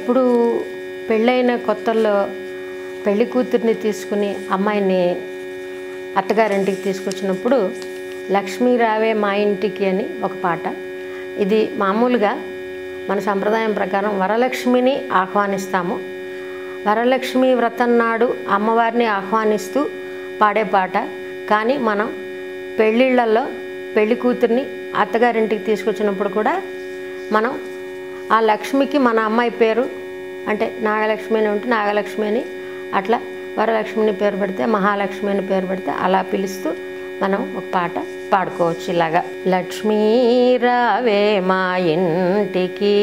ఎప్పుడు పెళ్ళైన కొత్తల్లో పెళ్లి కూతుర్ని తీసుకుని అమ్మాయిని అత్తగారింటికి తీసుకొచ్చినప్పుడు లక్ష్మీ రావే మా ఇంటికి అని ఒక పాట. ఇది మామూలుగా మన సంప్రదాయం ప్రకారం వరలక్ష్మిని ఆహ్వానిస్తాము. వరలక్ష్మి వ్రతం నాడు అమ్మవారిని ఆహ్వానిస్తూ పాడే పాట. కానీ మనం పెళ్ళిళ్ళల్లో పెళ్లి కూతుర్ని అత్తగారింటికి తీసుకొచ్చినప్పుడు కూడా మనం ఆ లక్ష్మికి మన అమ్మాయి పేరు అంటే నాగలక్ష్మి అని ఉంటే నాగలక్ష్మి అని, అట్లా వరలక్ష్మిని పేరు పెడితే మహాలక్ష్మి అని పేరు పెడితే అలా పిలుస్తూ మనం ఒక పాట పాడుకోవచ్చు. ఇలాగా లక్ష్మీ రావే మా ఇంటికి,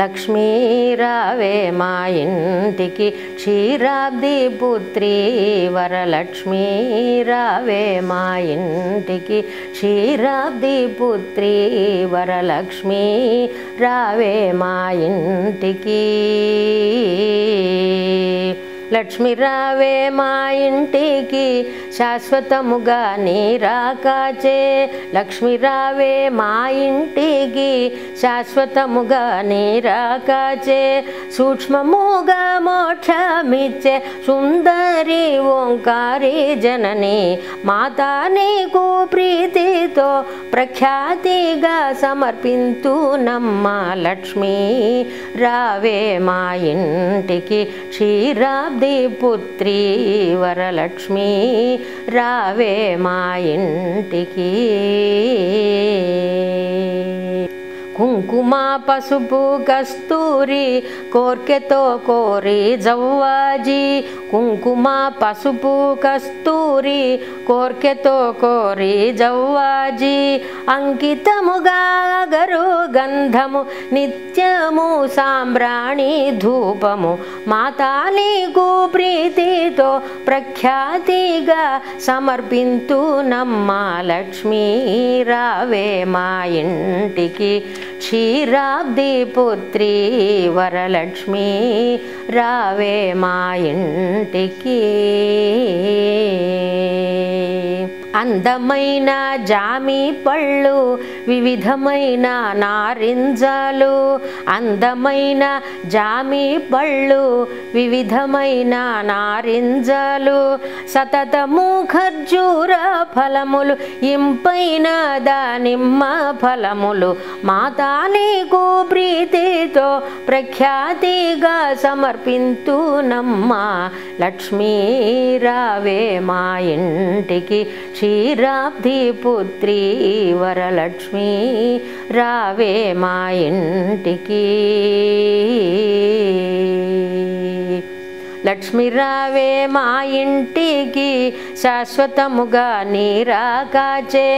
లక్ష్మీ రావే మా ఇంటికి, క్షీరాబ్ది పుత్రి వరలక్ష్మీ రావే మా ఇంటికి, క్షీరాబ్ది పుత్రి వరలక్ష్మీ రావే మా ఇంటికి. లక్ష్మి రావే మా ఇంటికి శాశ్వతముగా నీరాకాచే, లక్ష్మి రావే మా ఇంటికి శాశ్వతముగా నీరాకాచే, సూక్ష్మముగా మోక్షమిచ్చే సుందరి ఓంకారి జనని మాతా నీకు ప్రీతితో ప్రఖ్యాతిగా సమర్పింతునమ్మ. లక్ష్మీ రావే మా ఇంటికి, క్షీరాబ్ది పుత్రి వరలక్ష్మి రావే మా ఇంటికి. కుంకుమ పసుపు కస్తూరి కోర్కెతో కోరి జవ్వాజీ, కుంకుమ పసుపు కస్తూరి కోర్కెతో కోరి జవ్వాజీ, అంకితముగా గరు గంధము నిత్యము సాంబ్రాణి ధూపము మాతా నీకు ప్రీతితో ప్రఖ్యాతిగా సమర్పింతునమ్మ. లక్ష్మీ రావే మా ఇంటికి, క్షీరాబ్ది పుత్రి వరలక్ష్మి రావే మా ఇంటికి. అందమైన జామి పళ్ళు వివిధమైన నారింజలు, అందమైన జామి పళ్ళు వివిధమైన నారింజలు, సతతము ఖర్జూర ఫలములు ఇంపైన దానిమ్మ ఫలములు మాతా నీకు ప్రీతితో ప్రఖ్యాతిగా సమర్పింతునమ్మ. లక్ష్మీ రావే మా ఇంటికి, క్షీరాబ్ది పుత్రి వరలక్ష్మి రావే మా ఇంటికి. లక్ష్మి రావే మా ఇంటికి శాశ్వతముగా నీరాకాచే,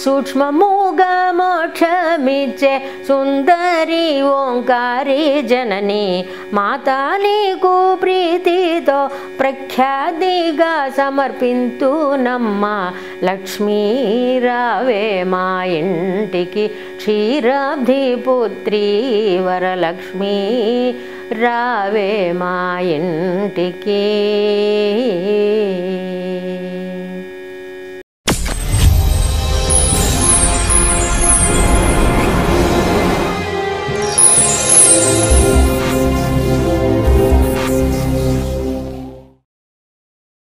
సూక్ష్మముగా మోక్షమిచ్చే సుందరి ఓంకారి జనని మాతా నీకు ప్రీతితో ప్రఖ్యాతిగా సమర్పింతునమ్మ. లక్ష్మీ రావే మా ఇంటికి, క్షీరాబ్ది పుత్రి వరలక్ష్మి రావే మా ఇంటికి.